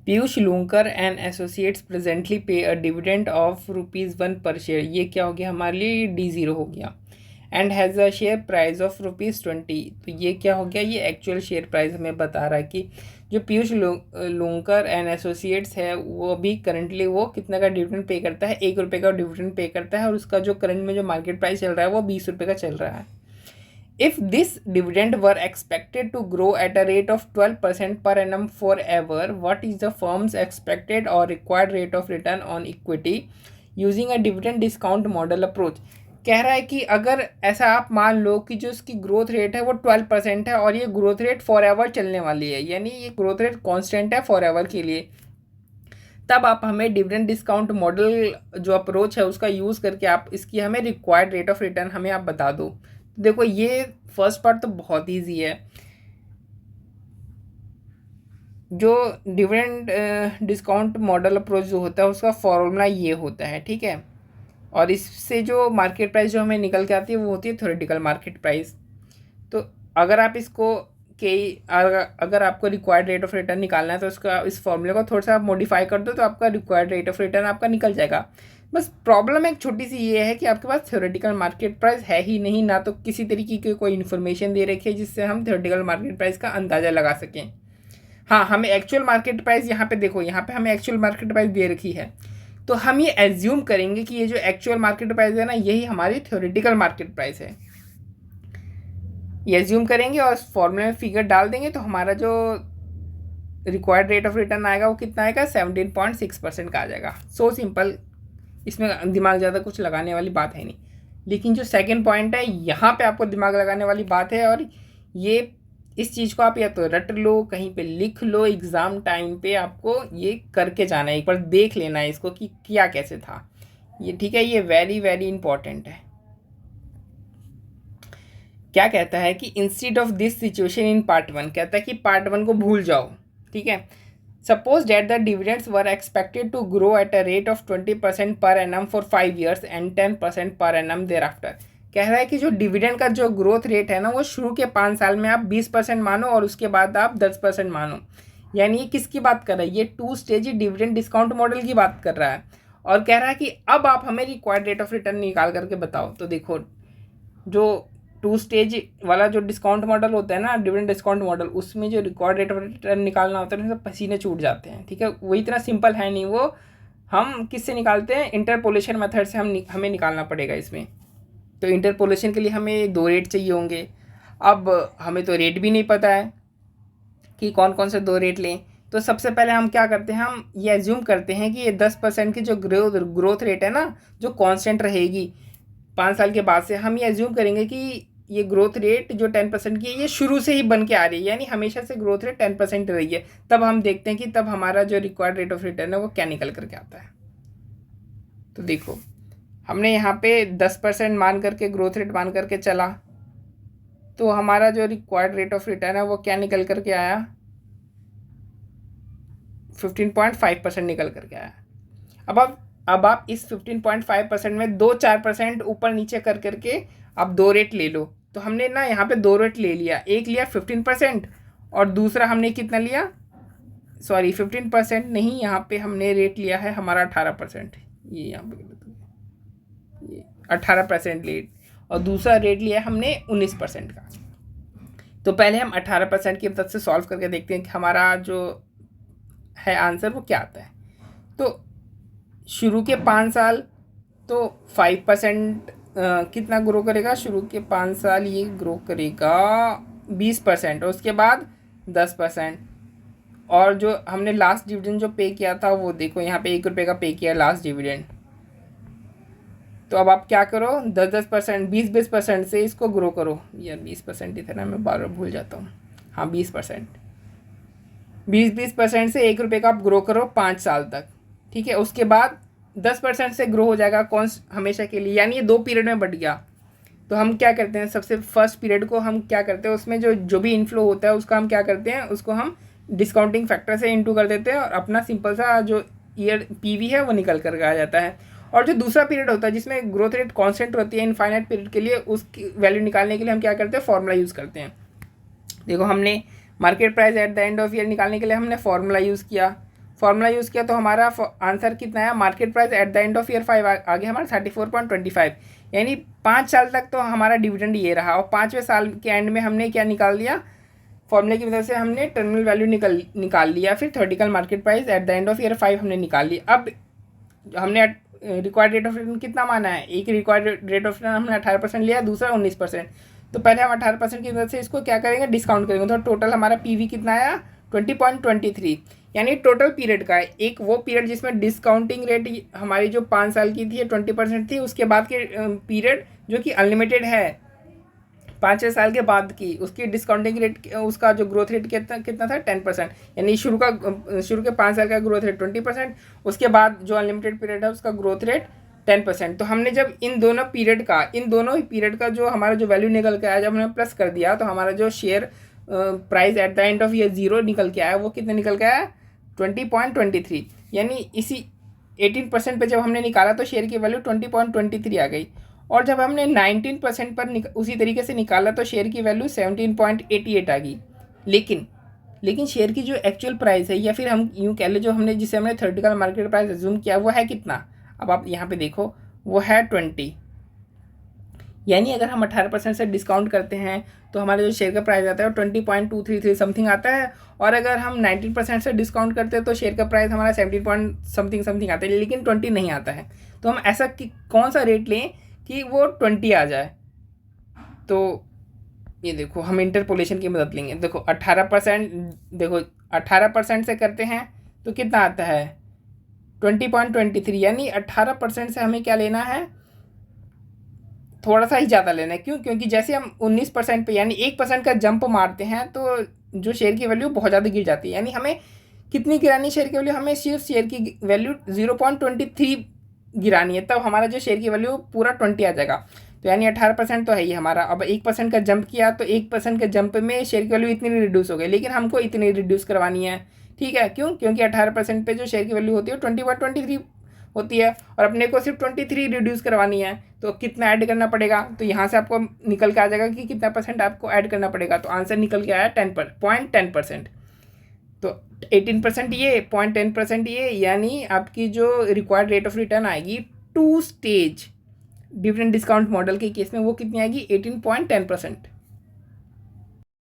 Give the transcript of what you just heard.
Piyush लूंकर and associates presently पे a dividend of ₹1 पर share. ये क्या हो गया हमारे लिए, D0 हो गया। And has a share price of ₹20। तो ये क्या हो गया, ये एक्चुअल शेयर प्राइस हमें बता रहा है कि जो पीयूष लूंकर एंड एसोसिएट्स है वो अभी करंटली वो कितना का डिविडेंड पे करता है, ₹1 का डिविडेंड पे करता है, और उसका जो करंट में जो मार्केट प्राइस चल रहा है वो ₹20 का चल रहा है। If this dividend were expected to grow at a rate of 12% per annum forever, what is the firm's expected or required rate of return on equity using a dividend discount model approach? कह रहा है कि अगर ऐसा आप मान लो कि जो इसकी ग्रोथ रेट है वो 12% है और ये ग्रोथ रेट फॉर एवर चलने वाली है, यानी ये ग्रोथ रेट कांस्टेंट है फॉर एवर के लिए, तब आप हमें डिविडेंड डिस्काउंट मॉडल जो अप्रोच है उसका यूज़ करके आप इसकी हमें रिक्वायर्ड रेट ऑफ रिटर्न हमें आप बता दो। देखो ये फर्स्ट पार्ट तो बहुत ईजी है। जो डिविडेंड डिस्काउंट मॉडल अप्रोच जो होता है उसका फॉर्मूला ये होता है, ठीक है। और इससे जो मार्केट प्राइस जो हमें निकल के आती है वो होती है थ्योरेटिकल मार्केट प्राइस। तो अगर आप इसको अगर आपको रिक्वायर्ड रेट ऑफ रिटर्न निकालना है तो उसका इस फॉर्मूले को थोड़ा सा आप मॉडिफाई कर दो तो आपका रिक्वायर्ड रेट ऑफ रिटर्न आपका निकल जाएगा। बस प्रॉब्लम एक छोटी सी ये है कि आपके पास थ्योरेटिकल मार्केट प्राइस है ही नहीं, ना तो किसी तरीके की कोई इन्फॉर्मेशन दे रखी है जिससे हम थ्योरेटिकल मार्केट प्राइस का अंदाज़ा लगा सकें। हाँ, हमें एक्चुअल मार्केट प्राइस यहाँ पे देखो, यहाँ पे हमें एक्चुअल मार्केट प्राइस दे रखी है, तो हम ये एज्यूम करेंगे कि ये जो एक्चुअल मार्केट प्राइस है ना यही हमारी थ्योरेटिकल मार्केट प्राइस है, ये एज्यूम करेंगे और फॉर्मूले में फिगर डाल देंगे तो हमारा जो रिक्वायर्ड रेट ऑफ रिटर्न आएगा वो कितना आएगा, 17.6% का आ जाएगा। सो सिंपल, इसमें दिमाग ज़्यादा कुछ लगाने वाली बात है नहीं। लेकिन जो सेकंड पॉइंट है यहाँ पे आपको दिमाग लगाने वाली बात है, और ये इस चीज़ को आप या तो रट लो, कहीं पे लिख लो, एग्ज़ाम टाइम पे आपको ये करके जाना है, एक बार देख लेना है इसको कि क्या कैसे था ये, ठीक है। ये वेरी वेरी इंपॉर्टेंट है। क्या कहता है कि instead of this situation in part 1, कहता है कि पार्ट 1 को भूल जाओ, ठीक है। Suppose that the dividends were expected to grow at a rate of 20% per annum for 5 years and 10% per annum there after. कह रहा है कि जो डिविडेंड का जो ग्रोथ रेट है ना वो शुरू के 5 साल में आप 20% मानो और उसके बाद आप 10% मानो। यानी ये किसकी बात कर रहा है, ये 2 स्टेज डिविडेंड डिस्काउंट मॉडल की बात कर रहा है। और कह रहा है कि अब आप हमें रिक्वायर्ड रेट ऑफ रिटर्न निकाल करके बताओ। तो देखो, जो 2 स्टेज वाला जो डिस्काउंट मॉडल होता है ना, डिविडेंड डिस्काउंट मॉडल, उसमें जो रिक्वायर्ड रेट ऑफ रिटर्न निकालना होता है उसमें पसीने छूट जाते हैं, ठीक है। वो इतना सिंपल है नहीं, वो हम किससे निकालते हैं, इंटरपोलेशन मेथड से हमें निकालना पड़ेगा इसमें। तो इंटरपोलेशन के लिए हमें 2 रेट चाहिए होंगे। अब हमें तो रेट भी नहीं पता है कि कौन कौन से 2 रेट लें। तो सबसे पहले हम क्या करते हैं, हम ये एज्यूम करते हैं कि ये 10% की जो ग्रोथ रेट है ना जो कांस्टेंट रहेगी 5 साल के बाद से, हम ये एज्यूम करेंगे कि ये ग्रोथ रेट जो 10% की है ये शुरू से ही बन के आ रही है, यानी हमेशा से ग्रोथ रेट 10% रही है। तब हम देखते हैं कि तब हमारा जो रिक्वायर्ड रेट ऑफ रिटर्न है वो क्या निकल करके आता है। तो देखो, हमने यहाँ पे 10% मान करके ग्रोथ रेट मान करके चला, तो हमारा जो रिक्वायर्ड रेट ऑफ रिटर्न है वो क्या निकल करके आया, 15.5% निकल करके आया। अब आप इस 15.5% में 2-4% ऊपर नीचे कर करके आप 2 रेट ले लो। तो हमने ना यहाँ पे 2 रेट ले लिया, एक लिया 15% और दूसरा हमने कितना लिया, सॉरी 15% नहीं, यहाँ पे हमने रेट लिया है हमारा 18%, ये यहाँ पे ये 18% रेट, और दूसरा रेट लिया हमने 19% का। तो पहले हम 18% की मदद से सॉल्व करके देखते हैं कि हमारा जो है आंसर वो क्या आता है। तो शुरू के 5 साल तो 5% कितना ग्रो करेगा, शुरू के 5 साल ये ग्रो करेगा 20%, और उसके बाद 10%। और जो हमने लास्ट डिविडेंड जो पे किया था वो देखो यहाँ पे ₹1 का पे किया लास्ट डिविडेंड। तो अब आप क्या करो, 10-10%, 20-20% से इसको ग्रो करो। यार 20% ही था ना, मैं बार बार भूल जाता हूँ। हाँ 20%, 20% से ₹1 का आप ग्रो करो 5 साल तक, ठीक है। उसके बाद 10% से ग्रो हो जाएगा कौन हमेशा के लिए, यानी ये 2 पीरियड में बढ़ गया। तो हम क्या करते हैं, सबसे फर्स्ट पीरियड को हम क्या करते हैं, उसमें जो भी इनफ्लो होता है उसका हम क्या करते हैं, उसको हम डिस्काउंटिंग फैक्टर से इनटू कर देते हैं और अपना सिंपल सा जो ईयर पीवी है वो निकल कर आ जाता है। और जो दूसरा पीरियड होता है जिसमें ग्रोथ रेट कांस्टेंट होती है इनफाइनाइट पीरियड के लिए, उसकी वैल्यू निकालने के लिए हम क्या करते हैं, फॉर्मूला यूज़ करते हैं। देखो, हमने market price at the end of year निकालने के लिए हमने फॉर्मूला यूज़ किया। फॉर्मूला यूज़ किया तो हमारा आंसर कितना आया, market price at the end of year 5 आ गया हमारा 34.25, यानी 5 साल तक तो हमारा डिविडेंड ये रहा, और 5वें साल के एंड में हमने क्या निकाल दिया, फॉर्मूले की वजह से हमने टर्मिनल वैल्यू निकाल लिया, फिर theoretical market price at the end of year 5 हमने निकाल लिया। अब हमने रिक्वायर्ड रेट ऑफ रिटर्न कितना माना है, एक रिक्वायर्ड रेट ऑफ रिटर्न हमने 18% लिया, दूसरा 19%, तो पहले हम 18% की मदद से इसको क्या करेंगे, डिस्काउंट करेंगे, तो टोटल हमारा पीवी कितना आया 20.23, यानी टोटल पीरियड का है। एक वो पीरियड जिसमें डिस्काउंटिंग रेट हमारी जो 5 साल की थी 20% थी, उसके बाद के पीरियड जो कि अनलिमिटेड है 5 साल के बाद की, उसकी डिस्काउंटिंग रेट, उसका जो ग्रोथ रेट कितना था 10%, यानी शुरू के 5 साल का ग्रोथ रेट 20%, उसके बाद जो अनलिमिटेड पीरियड है उसका ग्रोथ रेट 10%। तो हमने जब इन दोनों ही पीरियड का जो हमारा जो वैल्यू निकल के आया, जब हमने प्लस कर दिया, तो हमारा जो share price at the end of year 0 निकल के आया, वो कितने निकल के आया 20.23, यानी इसी 18% पे जब हमने निकाला तो शेयर की वैल्यू 20.23 आ गई, और जब हमने 19% पर उसी तरीके से निकाला तो शेयर की वैल्यू 17.88 आ गई। लेकिन शेयर की जो एक्चुअल प्राइस है, या फिर हम यूँ कह लें जो जिसे हमने थ्योरेटिकल मार्केट प्राइस अज्यूम किया, वो है कितना, अब आप यहाँ पे देखो, वो है 20, यानी अगर हम 18% से डिस्काउंट करते हैं तो हमारा जो शेयर का प्राइस आता है वो 20.233 समथिंग आता है, और अगर हम 19% से डिस्काउंट करते हैं तो शेयर का प्राइस हमारा 17 पॉइंट समथिंग आता है, लेकिन 20 नहीं आता है। तो हम ऐसा कौन सा रेट लें कि वो 20 आ जाए, तो ये देखो हम इंटरपोलेशन की मदद लेंगे। देखो 18% से करते हैं तो कितना आता है 20.23, यानी 18% से हमें क्या लेना है, थोड़ा सा ही ज़्यादा लेना है। क्यों? क्योंकि जैसे हम 19% पे यानी 1% का जंप मारते हैं तो जो शेयर की वैल्यू बहुत ज़्यादा गिर जाती है, यानी हमें कितनी गिरानी शेयर की वैल्यू, हमें सिर्फ शेयर की वैल्यू 0.23 गिरानी है, तब हमारा जो शेयर की वैल्यू पूरा 20 आ जाएगा। तो यानी 18% तो है ही हमारा। अब 1% का जंप किया तो 1% के जंप में शेयर की वैल्यू इतनी रिड्यूस हो गई, लेकिन हमको इतनी रिड्यूस करवानी है, ठीक है। क्यों? क्योंकि 18% पे जो शेयर की वैल्यू होती है 20.23 होती है, और अपने को सिर्फ 23 रिड्यूस करवानी है, तो कितना ऐड करना पड़ेगा, तो यहाँ से आपको निकल के आ जाएगा कि कितना परसेंट आपको ऐड करना पड़ेगा। तो आंसर निकल के आया 10%। तो 18% ये, 0.10% ये, यानी आपकी जो रिक्वायर्ड रेट ऑफ रिटर्न आएगी 2 स्टेज डिविडेंड डिस्काउंट मॉडल के केस में वो कितनी आएगी 18.10%।